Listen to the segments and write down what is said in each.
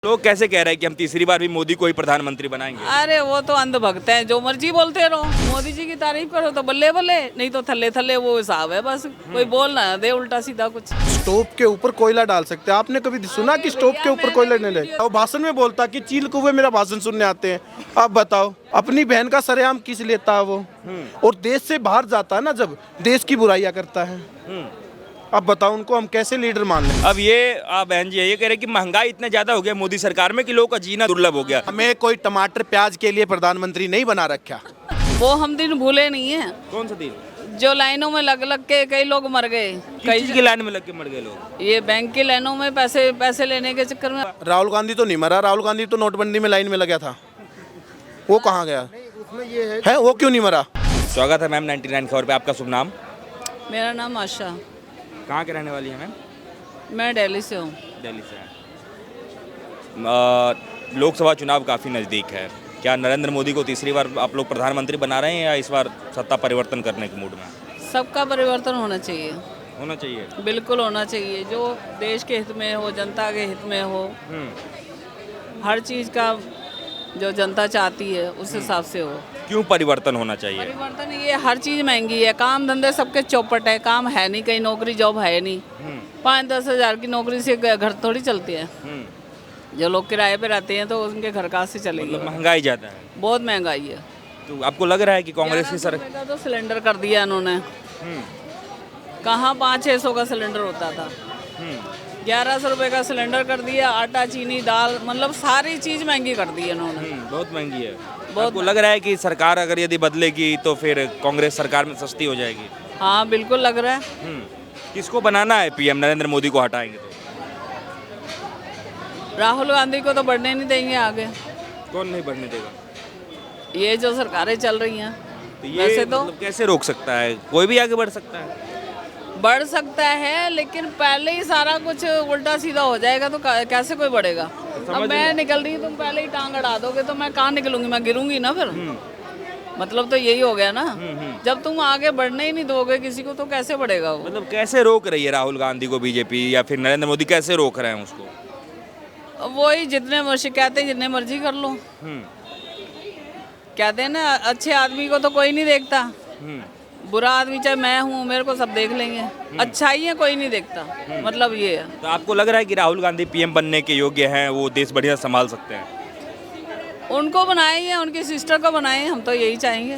लोग कैसे कह रहे हैं कि हम तीसरी बार भी मोदी को ही प्रधानमंत्री बनाएंगे? अरे वो तो अंधभक्त है, जो मर्जी बोलते रहो। मोदी जी की तारीफ करो तो बल्ले बल्ले, नहीं तो थल्ले थल्ले वो हिसाब है। बस कोई बोल ना दे उल्टा सीधा कुछ। स्टोव के ऊपर कोयला डाल सकते हैं। आपने कभी सुना कि स्टोव के ऊपर कोयला नहीं डाले? वो भाषण में बोलता कि चील कौवे मेरा भाषण सुनने आते हैं। आप बताओ, अपनी बहन का सरेआम किस लेता है वो? और देश से बाहर जाता है ना, जब देश की बुराइयां करता है। अब बताओ उनको हम कैसे लीडर मान लें? अब ये बहन जी ये कह रहे हैं कि महंगाई इतना ज्यादा हो गया मोदी सरकार में कि लोगों का जीना दुर्लभ हो गया। हमें कोई टमाटर प्याज के लिए प्रधानमंत्री नहीं बना रखा। वो हम दिन भूले नहीं है, कौन सा दिन? जो लाइनों में लग लग के कई लोग मर गए। किस चीज की लाइन में लग के मर गए लोग? ये बैंक की लाइनों में पैसे लेने के चक्कर में। राहुल गांधी तो नहीं मरा। राहुल गांधी तो नोटबंदी में लाइन में लगा था। वो कहाँ गया है? वो क्यों नहीं मरा? स्वागत है मैम 99 खबर पे। आपका शुभ नाम? मेरा नाम आशा। कहाँ के रहने वाली है मैम? मैं दिल्ली से हूँ। दिल्ली से। लोकसभा चुनाव काफ़ी नज़दीक है। क्या नरेंद्र मोदी को तीसरी बार आप लोग प्रधानमंत्री बना रहे हैं या इस बार सत्ता परिवर्तन करने के मूड में? सबका परिवर्तन होना चाहिए। होना चाहिए। बिल्कुल होना चाहिए, जो देश के हित में हो, जनता के हित में हो। हर चीज़ का जो जनता चाहती है उस हिसाब से हो। क्यों परिवर्तन होना चाहिए? परिवर्तन ये, हर चीज़ महंगी है, काम धंधे सबके चौपट है, काम है नहीं, कहीं नौकरी जॉब है नहीं। 5-10 हज़ार की नौकरी से घर थोड़ी चलती है। जो लोग किराए पे रहते हैं तो उनके घर कहाँ से चलेगी? मतलब महंगाई ज़्यादा है। बहुत महंगाई है। तो आपको लग रहा है कि कांग्रेस की 1100 रुपए का तो सिलेंडर कर दिया इन्होंने। कहाँ 500-600 का सिलेंडर होता था, 1100 रुपए का सिलेंडर कर दिया। आटा चीनी दाल मतलब सारी चीज़ महंगी कर दी इन्होंने। बहुत महंगी है। आपको लग रहा है कि सरकार अगर यदि बदलेगी तो फिर कांग्रेस सरकार में सस्ती हो जाएगी? हाँ बिल्कुल लग रहा है। किसको बनाना है पीएम? नरेंद्र मोदी को हटाएंगे तो? राहुल गांधी को तो बढ़ने नहीं देंगे आगे। कौन नहीं बढ़ने देगा? ये जो सरकारें चल रही हैं। तो ये वैसे तो मतलब कैसे रोक सकता है? कोई भी आगे बढ़ सकता है? बढ़ सकता है, लेकिन पहले ही सारा कुछ उल्टा सीधा हो जाएगा तो कैसे कोई बढ़ेगा? अब मैं निकल रही, तुम पहले ही टांग अड़ा दोगे तो मैं कहाँ निकलूंगी? मैं गिरूंगी ना फिर। मतलब तो यही हो गया ना। जब तुम आगे बढ़ने ही नहीं दोगे किसी को तो कैसे बढ़ेगा वो? मतलब कैसे रोक रही है राहुल गांधी को बीजेपी या फिर नरेंद्र मोदी कैसे रोक रहे हैं उसको? वही जितने मर्जी कहते हैं, जितने मर्जी कर लो। कहते हैं ना, अच्छे आदमी को तो कोई नहीं देखता, बुरा आदमी चाहे मैं हूँ मेरे को सब देख लेंगे। अच्छाई है कोई नहीं देखता, मतलब ये है। तो आपको लग रहा है कि राहुल गांधी पीएम बनने के योग्य हैं? वो देश बढ़िया संभाल सकते हैं? उनको बनाए या उनकी सिस्टर को बनाए, हम तो यही चाहेंगे।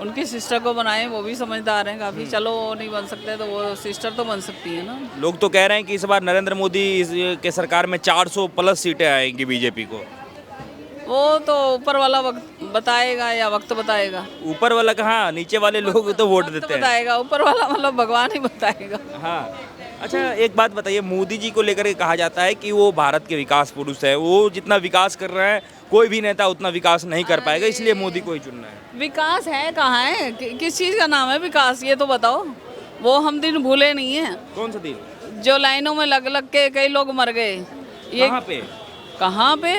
उनकी सिस्टर को बनाए, वो भी समझदार हैं काफ़ी। चलो वो नहीं बन सकते तो वो सिस्टर तो बन सकती है ना। लोग तो कह रहे हैं कि इस बार नरेंद्र मोदी के सरकार में 400 प्लस सीटें आएंगी बीजेपी को। वो तो ऊपर वाला वक्त बताएगा या वक्त बताएगा। ऊपर वाला कहाँ, नीचे वाले लोग तो वोट देते हैं। बताएगा ऊपर वाला, मतलब भगवान ही बताएगा। हाँ। अच्छा एक बात बताइए, मोदी जी को लेकर के कहा जाता है कि वो भारत के विकास पुरुष है, वो जितना विकास कर रहे हैं कोई भी नेता उतना विकास नहीं कर पाएगा, इसलिए मोदी को ही चुनना है। विकास है कहाँ है? किस चीज़ का नाम है विकास, ये तो बताओ। वो हम दिन भूले नहीं है। कौन सा दिन? जो लाइनों में लग लग के कई लोग मर गए। ये कहाँ पे?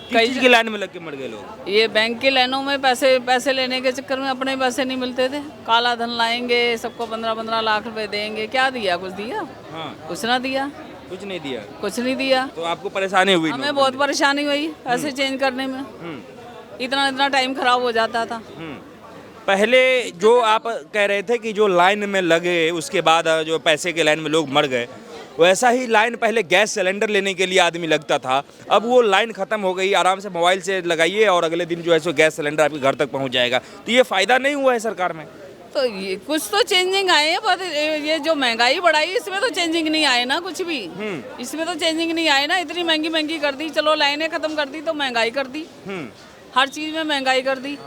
किस चीज की लाइन में लग के मर गए लोग? ये बैंक की लाइनों में पैसे लेने के चक्कर में अपने पैसे नहीं मिलते थे। काला धन लाएंगे, सबको 15-15 लाख रुपए देंगे। क्या दिया? कुछ दिया? हाँ। कुछ ना दिया। कुछ नहीं दिया। कुछ नहीं दिया। तो आपको परेशानी हुई? हमें बहुत परेशानी हुई पैसे चेंज करने में। इतना टाइम खराब हो जाता था। पहले जो आप कह रहे थे कि जो लाइन में लगे उसके बाद जो पैसे के लाइन में लोग मर गए, वैसा ही लाइन पहले गैस सिलेंडर लेने के लिए आदमी लगता था। अब वो लाइन खत्म हो गई, आराम से मोबाइल से लगाइए और अगले दिन जो है सो गैस सिलेंडर आपके घर तक पहुंच जाएगा। तो ये फायदा नहीं हुआ है सरकार में? तो ये कुछ तो चेंजिंग आए हैं, पर ये जो महंगाई बढ़ाई इसमें तो चेंजिंग नहीं आए ना कुछ भी। इसमें तो चेंजिंग नहीं आए ना। इतनी महंगी कर दी, चलो लाइनें खत्म कर दी तो महंगाई कर दी। हर चीज़ में महंगाई कर दी।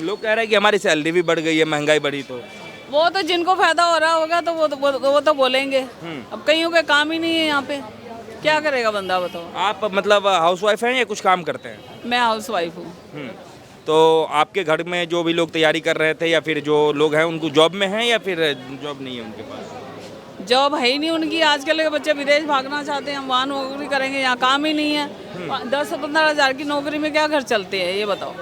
लोग कह रहे हैं कि हमारी सैलरी भी बढ़ गई है, महंगाई बढ़ी तो। वो तो जिनको फायदा हो रहा होगा तो वो तो बोलेंगे। अब कईयों के काम ही नहीं है यहाँ पे, क्या करेगा बंदा बताओ? आप मतलब हाउसवाइफ हैं या कुछ काम करते हैं? मैं हाउस वाइफ हूँ। तो आपके घर में जो भी लोग तैयारी कर रहे थे या फिर जो लोग हैं उनको जॉब में हैं या फिर जॉब नहीं है उनके पास? जॉब है ही नहीं उनकी। आजकल के बच्चे विदेश भागना चाहते हैं, हम वहाँ नौकरी करेंगे, यहाँ काम ही नहीं है। 10-15 हज़ार की नौकरी में क्या घर चलते हैं ये बताओ?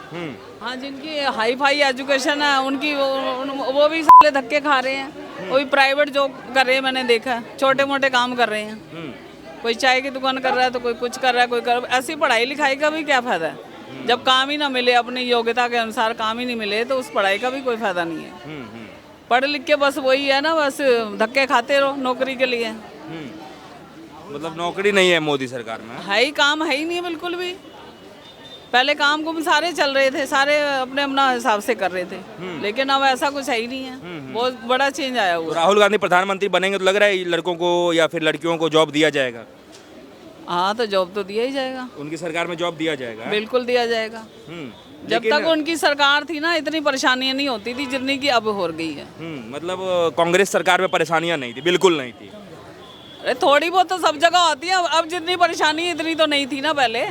हाँ, जिनकी हाई फाई एजुकेशन है उनकी वो भी साले धक्के खा रहे हैं। वो भी प्राइवेट जॉब कर रहे हैं, मैंने देखा छोटे मोटे काम कर रहे हैं। कोई चाय की दुकान कर रहा है तो कोई कुछ कर रहा है, कोई कर, ऐसी पढ़ाई लिखाई का भी क्या फायदा है जब काम ही ना मिले, अपनी योग्यता के अनुसार काम ही नहीं मिले तो उस पढ़ाई का भी कोई फायदा नहीं है। पढ़ लिख के बस वही है ना, बस धक्के खाते रहो नौकरी के लिए। मतलब नौकरी नहीं है मोदी सरकार में। है ही काम है ही नहीं बिल्कुल भी। पहले काम कुम सारे चल रहे थे, सारे अपने अपना हिसाब से कर रहे थे, लेकिन अब ऐसा कुछ है ही नहीं है। बहुत बड़ा चेंज आया तो हुआ। राहुल गांधी प्रधानमंत्री बनेंगे तो लग रहा है लड़कों को या फिर लड़कियों को जॉब दिया जाएगा। हाँ तो जॉब तो दिया ही जाएगा, उनकी सरकार में जॉब दिया जाएगा। बिल्कुल दिया जाएगा। जब तक उनकी सरकार थी ना इतनी परेशानियां नहीं होती थी जितनी की अब हो गई है। मतलब कांग्रेस सरकार में परेशानियां नहीं थी, बिल्कुल नहीं थी। अरे थोड़ी बहुत तो सब जगह होती है, अब जितनी परेशानी इतनी तो नहीं थी ना पहले।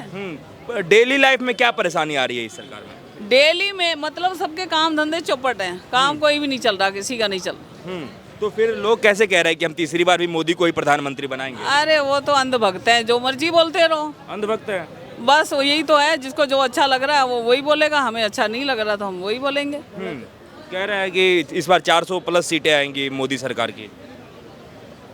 डेली लाइफ में क्या परेशानी आ रही है इस सरकार में? डेली में मतलब सबके काम धंधे चौपट हैं, काम कोई भी नहीं चल रहा, किसी का नहीं चल रहा। तो फिर लोग कैसे कह रहे हैं कि हम तीसरी बार भी मोदी को ही प्रधानमंत्री बनाएंगे? अरे वो तो अंधभक्त हैं, जो मर्जी बोलते रहो। अंधभक्त है। बस यही तो है, जिसको जो अच्छा लग रहा है वो वही बोलेगा, हमें अच्छा नहीं लग रहा तो हम वही बोलेंगे। कह रहे हैं कि इस बार 400 प्लस सीटें आएंगी मोदी सरकार की।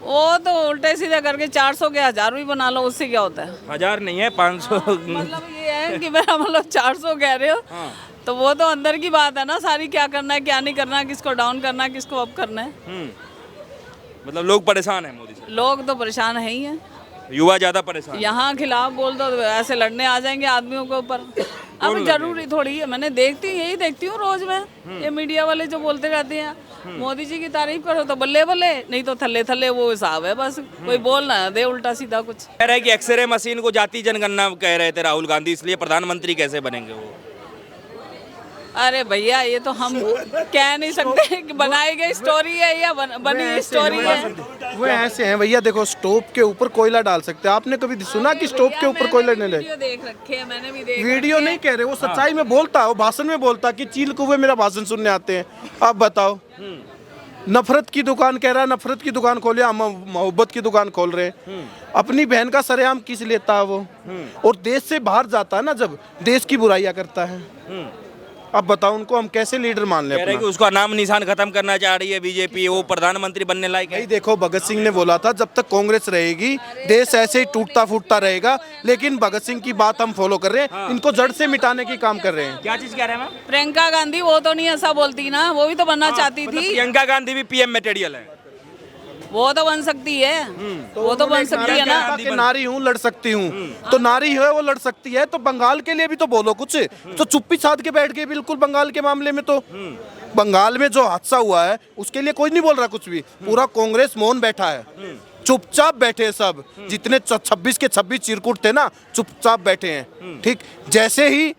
वो तो उल्टे सीधे करके 400 के 1000 भी बना लो, उससे क्या होता है? 1000 नहीं है, 500। मतलब ये है कि मेरा मतलब 400 कह रहे हो तो वो तो अंदर की बात है ना सारी, क्या करना है क्या नहीं करना है, किसको डाउन करना है किसको अप करना है। मतलब लोग परेशान है मोदी से। लोग तो परेशान है ही हैं। युवा ज्यादा परेशान है। यहाँ खिलाफ बोल दो तो ऐसे लड़ने आ जाएंगे आदमियों के ऊपर। अब जरूरी थोड़ी है, मैंने यही देखती हूँ रोज में, ये मीडिया वाले जो बोलते रहते हैं मोदी जी की तारीफ करो तो बल्ले बल्ले, नहीं तो थल्ले थल्ले, वो हिसाब है बस। कोई बोल ना दे उल्टा सीधा कुछ। कह रहे हैं कि एक्सरे मशीन को जाति जनगणना कह रहे थे राहुल गांधी, इसलिए प्रधानमंत्री कैसे बनेंगे वो? अरे भैया ये तो हम कह नहीं सकते कि बनाई गई स्टोरी है या बनी स्टोरी है। वो ऐसे हैं भैया, देखो स्टोव के ऊपर कोयला डाल सकते हैं। आपने कभी सुना कि स्टोव के ऊपर कोयला नहीं वीडियो देख रखे हैं, मैंने भी देख वीडियो नहीं कह रहे, वो सच्चाई में बोलता है, वो भाषण में बोलता है कि चील कौवे मेरा भाषण सुनने आते हैं। आप बताओ, नफरत की दुकान कह रहा है, नफरत की दुकान खोले, हम मोहब्बत की दुकान खोल रहे हैं। अपनी बहन का सरेआम किस लेता है वो? और देश से बाहर जाता है ना जब, देश की बुराइयां करता है। अब बताओ उनको हम कैसे लीडर मान ले? कह रहे हैं कि उसका नाम निशान खत्म करना चाह रही है बीजेपी, वो प्रधानमंत्री बनने लायक है। भाई देखो, भगत सिंह ने बोला था जब तक कांग्रेस रहेगी देश ऐसे ही टूटता फूटता रहेगा, लेकिन भगत सिंह की बात हम फॉलो कर रहे हैं। इनको जड़ से मिटाने की काम कर रहे हैं। क्या चीज कह रहे हैं मैम? प्रियंका गांधी वो तो नहीं ऐसा बोलती ना, वो भी तो बनना चाहती थी। प्रियंका गांधी भी पीएम मटेरियल है। वो तो बन सकती है, वो तो बन सकती है ना। कि नारी हूँ लड़ सकती हूँ, तो नारी है वो लड़ सकती है। तो बंगाल के लिए भी तो बोलो कुछ, तो चुप्पी साध के बैठ गए बिल्कुल। बंगाल के मामले में तो बंगाल में जो हादसा हुआ है उसके लिए कोई नहीं बोल रहा कुछ भी, पूरा कांग्रेस मौन बैठा है, चुपचाप बैठे सब। जितने 26 के 26 चिरकुट थे ना, चुपचाप बैठे हैं। ठीक, जैसे ही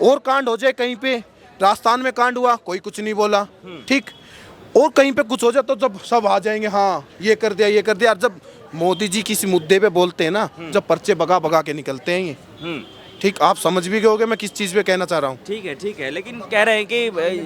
और कांड हो जाए, कहीं पे राजस्थान में कांड हुआ कोई कुछ नहीं बोला, ठीक, और कहीं पे कुछ हो जाए तो जब सब आ जाएंगे, हाँ ये कर दिया ये कर दिया। और जब मोदी जी किसी मुद्दे पे बोलते हैं ना, जब पर्चे भगा भगा के निकलते हैं ये। ठीक, आप समझ भी गए होगे मैं किस चीज़ पे कहना चाह रहा हूँ। ठीक है, लेकिन कह रहे हैं कि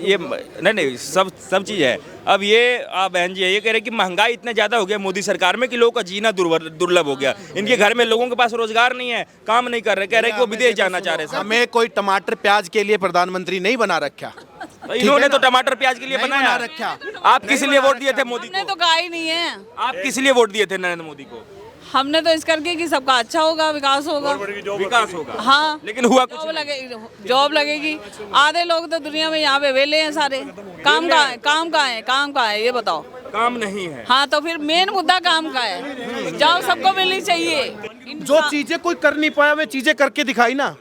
ये नहीं सब चीज़ है। अब ये बहन जी ये कह रहे हैं कि महंगाई इतना ज़्यादा हो गया मोदी सरकार में कि लोगों का जीना दुर्लभ हो गया। इनके घर में लोगों के पास रोजगार नहीं है, काम नहीं कर रहे, कह रहे हैं कि वो विदेश जाना चाह रहे हैं। हमें कोई टमाटर प्याज के लिए प्रधानमंत्री नहीं बना रखा, इन्होंने तो टमाटर प्याज के लिए बनाया रखा। आप किस लिए वोट दिए थे मोदी हमने को? तो कहा ही नहीं है। आप किस लिए वोट दिए थे नरेंद्र मोदी को? हमने तो इस करके कि सबका अच्छा होगा, विकास होगा। विकास होगा, हाँ, लेकिन हुआ कुछ जॉब लगेगी। आधे लोग तो दुनिया में यहाँ पे वेले हैं सारे। काम कहाँ है ये बताओ? काम नहीं है। हाँ तो फिर मेन मुद्दा काम का है, जॉब सबको मिलनी चाहिए। जो चीजें कोई कर नहीं पाया वे चीजें करके दिखाई ना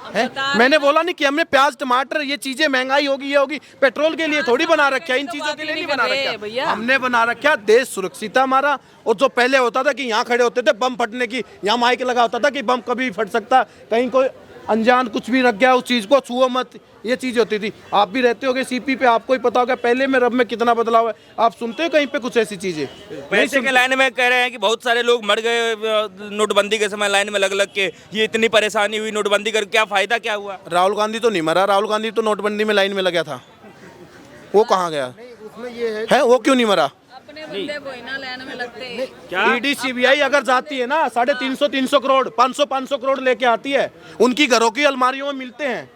है। मैंने बोला नहीं कि हमने प्याज टमाटर ये चीजें महंगाई होगी ये होगी, पेट्रोल के लिए थोड़ी बना रखा है, इन चीजों के लिए नहीं बना रखा। हमने बना रखा देश सुरक्षित हमारा। और जो पहले होता था कि यहाँ खड़े होते थे बम फटने की, यहाँ माइक लगा होता था कि बम कभी फट सकता, कहीं कोई अनजान कुछ भी रख गया उस चीज को छुओ मत, ये चीज होती थी। आप भी रहते होगे सीपी पे, आपको ही पता होगा पहले में रब में कितना बदलाव है। आप सुनते हो कहीं पे कुछ ऐसी चीजें? पैसे के लाइन में कह रहे हैं कि बहुत सारे लोग मर गए नोटबंदी के समय लाइन में लग लग के। ये इतनी परेशानी हुई नोटबंदी कर, क्या फायदा क्या हुआ? राहुल गांधी तो नहीं मरा, राहुल गांधी तो नोटबंदी में लाइन में लगा था, वो कहाँ गया है? वो क्यों नहीं मरा? अपने बंदे को ही ना लाइन में लगते। क्या ईडी सीबीआई अगर जाती है ना 350 करोड़ 500 करोड़ लेके आती है, उनकी घरों की अलमारियों में मिलते हैं।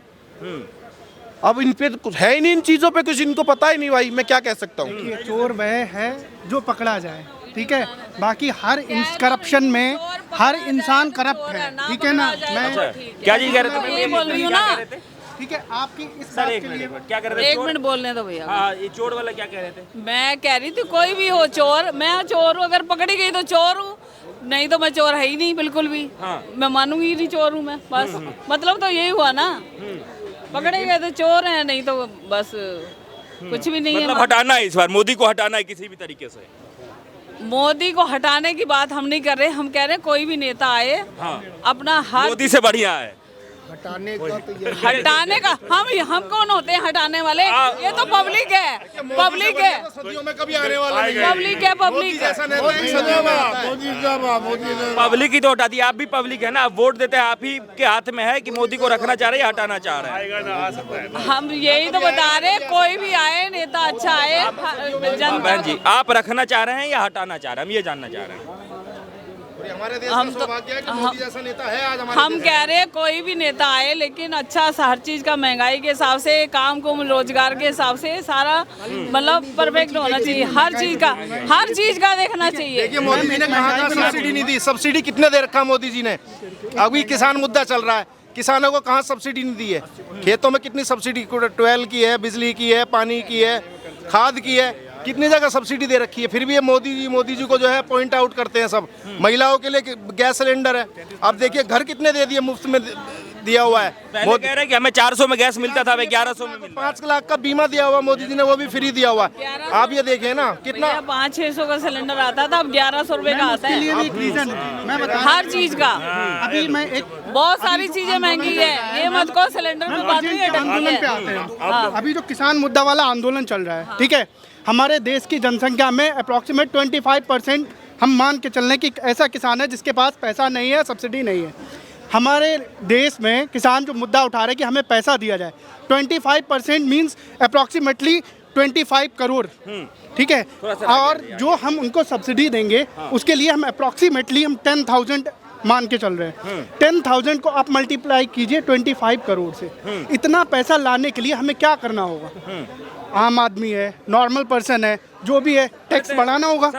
अब इन पे कुछ है ही नहीं, इन चीजों पे कुछ इनको पता ही नहीं। भाई मैं क्या कह सकता हूँ? चोर वह है जो पकड़ा जाए, ठीक है। बाकी हर करप्शन में हर इंसान करप्ट है, ठीक है ना। मैं क्या चीज कह रहे थे? ये बोल रही हूँ ना, ठीक है, आपकी इस सर बात एक के मिनट लिए एक मिनट, क्या कह रहे थे? एक मिनट बोलने दो भैया। हाँ, ये चोर वाला क्या कह रहे थे? मैं कह रही थी कोई भी हो चोर, मैं चोर हूँ, अगर पकड़ी गई तो चोर हूँ, नहीं तो मैं चोर है ही नहीं बिल्कुल भी। हाँ। मैं मानूंगी ही नहीं चोर हूँ मैं, बस मतलब तो यही हुआ ना, पकड़े गए तो चोर हैं, नहीं तो बस कुछ भी नहीं मतलब है। हटाना है इस बार, मोदी को हटाना है किसी भी तरीके से। मोदी को हटाने की बात हम नहीं कर रहे, हम कह रहे हैं कोई भी नेता आए, हाँ। अपना हर मोदी से बढ़िया है। हटाने का हम कौन होते हैं हटाने वाले? ये तो पब्लिक है, पब्लिक है, सदियों में कभी आने वाला नहीं है। पब्लिक है, पब्लिक है। पब्लिक ही तो हटा दी, आप भी पब्लिक है ना, आप वोट देते हैं, आप ही के हाथ में है कि मोदी को रखना चाह रहे हैं या हटाना चाह रहे हैं। हम यही तो बता रहे हैं, कोई भी आए नेता अच्छा आए, जनता बहन जी, आप रखना चाह रहे हैं या हटाना चाह रहे हैं? हम ये जानना चाह रहे हैं। हमारे देश हम का तो- सौभाग्य है कि मोदी जैसा नेता है आज हमारे हम देश कह रहे हैं कोई भी नेता आए, लेकिन अच्छा सा हर चीज का, महंगाई के हिसाब से, काम को रोजगार के हिसाब से सारा मतलब परफेक्ट होना चाहिए, हर चीज का देखना चाहिए। देखिए मोदी जी ने कहा सब्सिडी नहीं दी, सब्सिडी कितने दे रखा मोदी जी ने? अभी किसान मुद्दा चल रहा है, किसानों को कहाँ सब्सिडी नहीं दी है? खेतों में कितनी सब्सिडी, ट्वेल्व की है, बिजली की है, पानी की है, खाद की है, कितनी जगह सब्सिडी दे रखी है। फिर भी ये मोदी जी को जो है पॉइंट आउट करते हैं सब। महिलाओं के लिए गैस सिलेंडर है, अब देखिए घर कितने दे दिए, मुफ्त में दिया हुआ है। पहले कह रहे हैं कि हमें 400 में गैस मिलता था, अब 1100 में मिल रहा है। 5 लाख का बीमा दिया हुआ मोदी जी ने, वो भी फ्री दिया हुआ है। आप ये देखें ना कितना 500-600 का सिलेंडर आता था, अब 1100 रुपए का आता लिए है। भी एक रीजन है, मैं बता हर चीज का अभी मैं एक बहुत सारी चीजें महंगी है, ये मत को सिलेंडर में बात नहीं आंदोलन पे आते हैं। अभी जो किसान मुद्दा वाला आंदोलन चल रहा है, ठीक है, हमारे देश की जनसंख्या में अप्रॉक्सीमेट 25% हम मान के चलने की ऐसा किसान है जिसके पास पैसा नहीं है, सब्सिडी नहीं है। हमारे देश में किसान जो मुद्दा उठा रहे हैं कि हमें पैसा दिया जाए, 25% मीन्स अप्रॉक्सीमेटली 25 करोड़, ठीक है। और जो हम उनको सब्सिडी देंगे उसके लिए हम अप्रॉक्सीमेटली हम 10,000 मान के चल रहे हैं। 10,000 को आप मल्टीप्लाई कीजिए 25 करोड़ से। इतना पैसा लाने के लिए हमें क्या करना होगा? आम आदमी है, नॉर्मल पर्सन है, जो भी है, टैक्स बढ़ाना होगा।